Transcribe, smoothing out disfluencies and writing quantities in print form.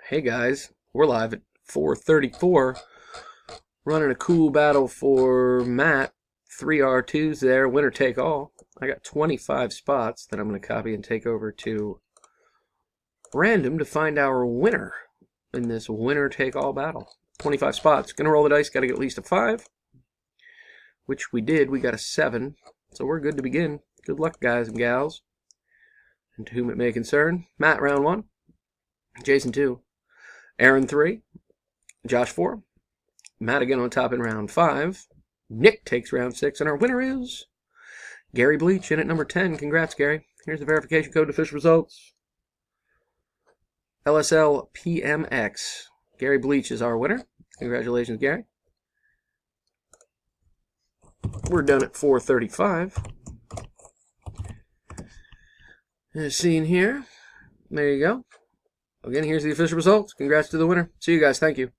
Hey guys, we're live at 4:34, running a cool battle for Matt. 3 R2s there, winner take all. I got 25 spots that I'm going to copy and take over to random to find our winner in this winner take all battle. 25 spots. Going to roll the dice, got to get at least a 5, which we did. We got a 7, so we're good to begin. Good luck, guys and gals, and to whom it may concern. Matt, round 1. Jason, 2. Aaron, 3. Josh, 4. Matt again on top in round 5. Nick takes round 6, and our winner is Gary Bleach in at number 10. Congrats, Gary. Here's the verification code to official results. LSL PMX. Gary Bleach is our winner. Congratulations, Gary. We're done at 4:35. As seen here. There you go. Again, here's the official results. Congrats to the winner. See you guys. Thank you.